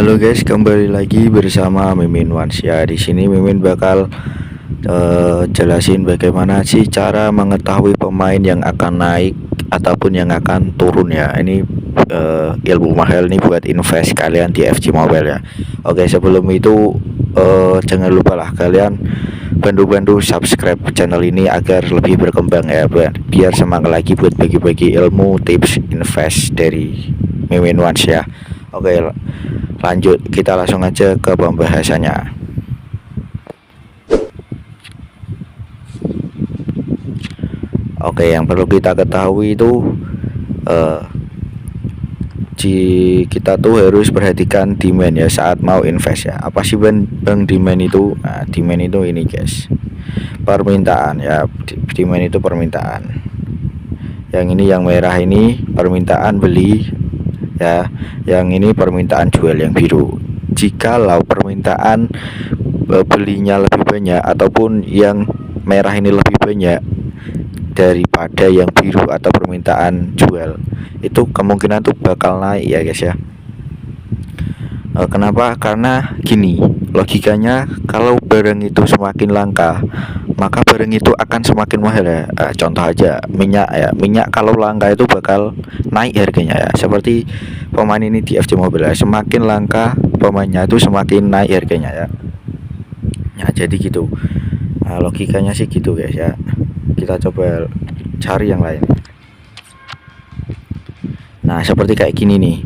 Halo guys, kembali lagi bersama Mimin Wansya. Di sini Mimin bakal jelasin bagaimana sih cara mengetahui pemain yang akan naik ataupun yang akan turun ya. Ini ilmu mahal nih buat invest kalian di FC Mobile ya. Oke, sebelum itu jangan lupa lah kalian bantu-bantu subscribe channel ini agar lebih berkembang ya, biar semangat lagi buat bagi-bagi ilmu tips invest dari Mimin Wansya. Oke, lanjut, kita langsung aja ke pembahasannya. Oke, yang perlu kita ketahui itu kita tuh harus perhatikan demand ya saat mau invest ya. Apa sih bang demand itu? Nah, demand itu ini guys, permintaan ya. Demand itu permintaan. Yang ini yang merah ini permintaan beli ya, yang ini permintaan jual yang biru. Jikalau permintaan belinya lebih banyak ataupun yang merah ini lebih banyak daripada yang biru atau permintaan jual, itu kemungkinan tuh bakal naik ya guys ya. Kenapa? Karena gini logikanya, kalau barang itu semakin langka maka barang itu akan semakin mahal ya. Contoh aja minyak ya, minyak kalau langka itu bakal naik harganya ya. Seperti pemain ini di FC Mobile ya, semakin langka pemainnya itu semakin naik harganya ya. Nah jadi gitu, logikanya sih gitu guys ya. Kita coba cari yang lain. Nah seperti kayak gini nih,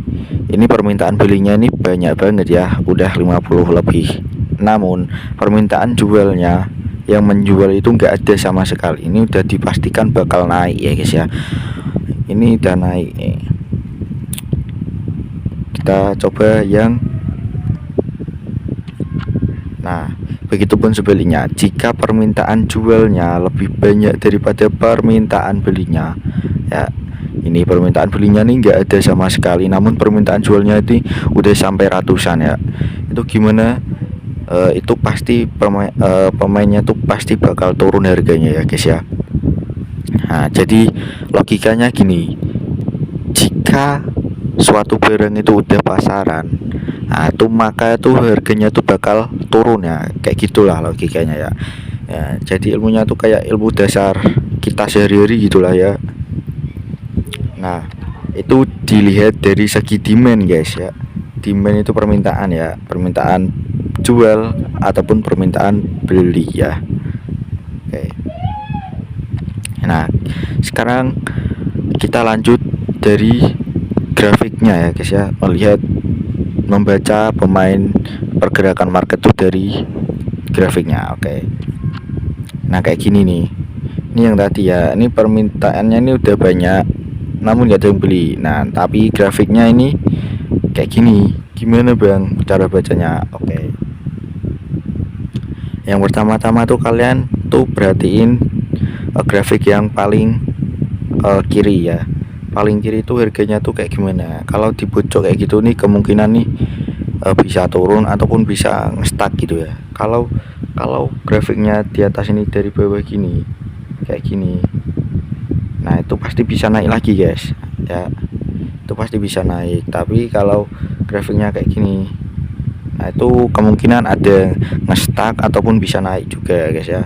ini permintaan belinya ini banyak banget ya, udah 50 lebih. Namun permintaan jualnya, yang menjual itu nggak ada sama sekali. Ini udah dipastikan bakal naik ya guys ya. Ini udah naik nih. Kita coba yang, nah begitupun sebaliknya. Jika permintaan jualnya lebih banyak daripada permintaan belinya ya, ini permintaan belinya nih nggak ada sama sekali, namun permintaan jualnya itu udah sampai ratusan ya. Itu gimana? Itu pasti pemainnya tuh pasti bakal turun harganya ya guys ya. Nah jadi logikanya gini, jika suatu barang itu udah pasaran, nah itu maka itu harganya tuh bakal turun ya, kayak gitulah logikanya ya. Ya jadi ilmunya tuh kayak ilmu dasar kita sehari-hari gitulah ya. Nah itu dilihat dari segi demand guys ya. Demand itu permintaan ya, permintaan jual ataupun permintaan beli ya. Oke. Nah sekarang kita lanjut dari grafiknya ya guys ya, melihat membaca pemain pergerakan market tuh dari grafiknya. Oke. Nah kayak gini nih, ini yang tadi ya, ini permintaannya ini udah banyak namun gak ada yang beli. Nah tapi grafiknya ini kayak gini, gimana bang cara bacanya? Oke, yang pertama-tama tuh kalian tuh perhatiin grafik yang paling kiri ya. Paling kiri itu harganya tuh kayak gimana. Kalau dibocok kayak gitu nih, kemungkinan nih bisa turun ataupun bisa nge-stuck gitu ya. Kalau grafiknya di atas ini dari bawah gini, kayak gini, nah itu pasti bisa naik lagi guys ya, itu pasti bisa naik. Tapi kalau grafiknya kayak gini, nah itu kemungkinan ada nge-stuck ataupun bisa naik juga guys ya.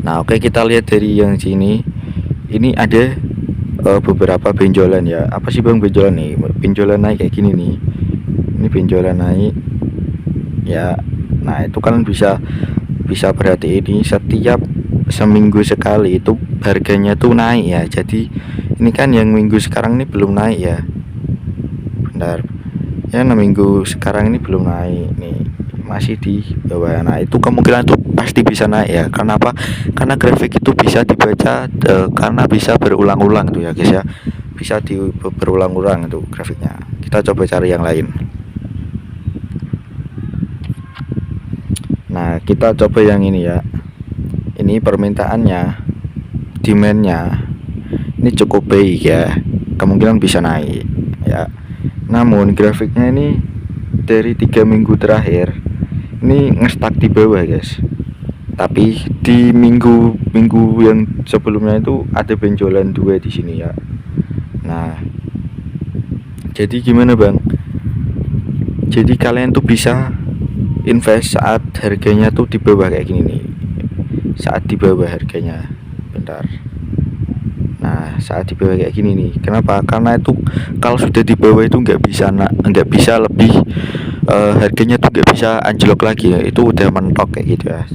Nah oke, kita lihat dari yang sini, ini ada beberapa benjolan ya. Apa sih bang benjolan nih? Benjolan naik kayak gini nih, ini benjolan naik ya. Nah itu kalian bisa perhati ini, setiap seminggu sekali itu harganya tuh naik ya. Jadi ini kan yang minggu sekarang ini belum naik ya, bentar ya. Nah minggu sekarang ini belum naik nih, masih di bawah. Nah itu kemungkinan tuh pasti bisa naik ya. Karena apa? Karena grafik itu bisa dibaca karena bisa berulang-ulang tuh ya guys ya, bisa berulang-ulang itu grafiknya. Kita coba cari yang lain. Nah kita coba yang ini ya, ini permintaannya, demandnya ini cukup baik ya, kemungkinan bisa naik ya. Namun grafiknya ini dari 3 minggu terakhir ini nge-stuck di bawah guys. Tapi di minggu yang sebelumnya itu ada benjolan 2 di sini ya. Nah jadi gimana bang? Jadi kalian tuh bisa invest saat harganya tuh di bawah kayak gini nih. Saat di bawah harganya. Bentar. Nah, saat di bawah kayak gini nih. Kenapa? Karena itu kalau sudah di bawah itu nggak bisa lebih harganya tuh nggak bisa anjlok lagi ya. Itu udah mentok kayak gitu ya.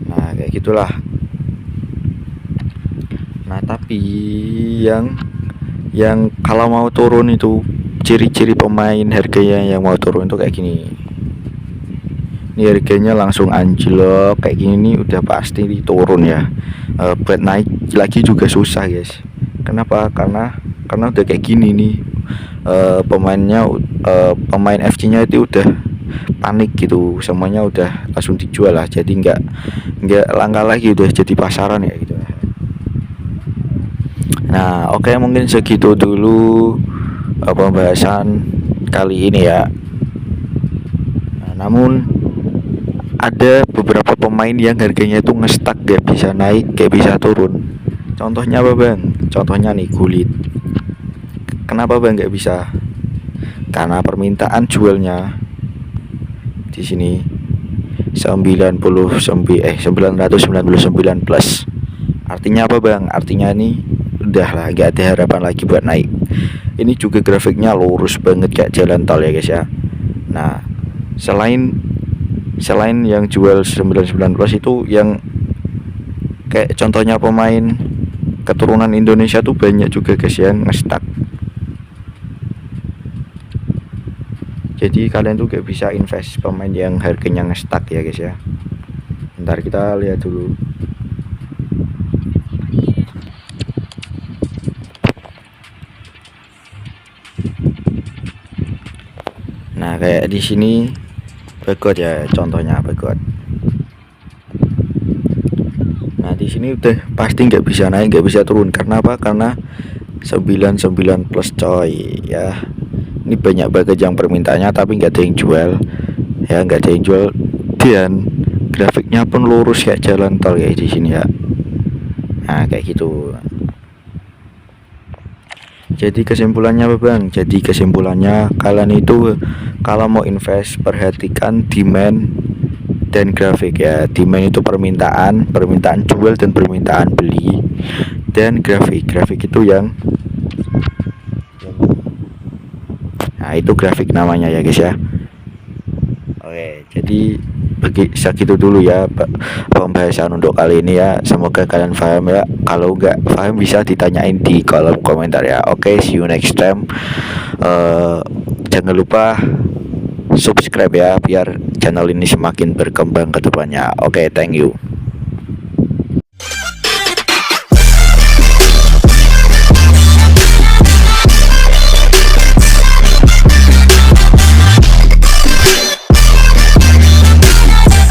Nah, kayak gitulah. Nah, tapi yang kalau mau turun itu ciri-ciri pemain harganya yang mau turun itu kayak gini. Ini harganya langsung anjlok kayak gini nih, udah pasti turun ya. Buat naik lagi juga susah guys. Kenapa? Karena udah kayak gini nih. Pemain FC-nya itu udah panik gitu, semuanya udah langsung dijual lah. Jadi nggak langka lagi, udah jadi pasaran ya gitu. Nah, oke, mungkin segitu dulu pembahasan kali ini ya. Nah, namun ada beberapa pemain yang harganya itu ngestak, gak bisa naik, gak bisa turun. Contohnya apa bang? Contohnya nih Gullit. Kenapa bang gak bisa? Karena permintaan jualnya di sini 999 plus. Artinya apa bang? Artinya ini udah lah, gak ada harapan lagi buat naik. Ini juga grafiknya lurus banget kayak jalan tol ya guys ya. Nah, selain yang jual 99 plus itu, yang kayak contohnya pemain keturunan Indonesia tuh banyak juga guys yang ngestak. Jadi kalian tuh gak bisa invest pemain yang harganya ngestak ya guys ya. Ntar kita lihat dulu. Nah, kayak di sini Begot ya, contohnya Begot. Nah, di sini udah pasti nggak bisa naik, nggak bisa turun. Karena apa? Karena 99 plus coy ya. Ini banyak banget yang permintaannya tapi nggak ada yang jual. Ya, nggak ada yang jual, dan grafiknya pun lurus kayak jalan tol ya di sini ya. Nah, kayak gitu. Jadi kesimpulannya apa bang? Jadi kesimpulannya kalian itu kalau mau invest perhatikan demand dan grafik ya. Demand itu permintaan jual dan permintaan beli, dan grafik itu yang nah itu grafik namanya ya guys ya. Oke, jadi segitu dulu ya pembahasan untuk kali ini ya. Semoga kalian paham ya. Kalau nggak paham bisa ditanyain di kolom komentar ya. Oke, see you next time. Jangan lupa subscribe ya biar channel ini semakin berkembang ke depannya. Oke, thank you.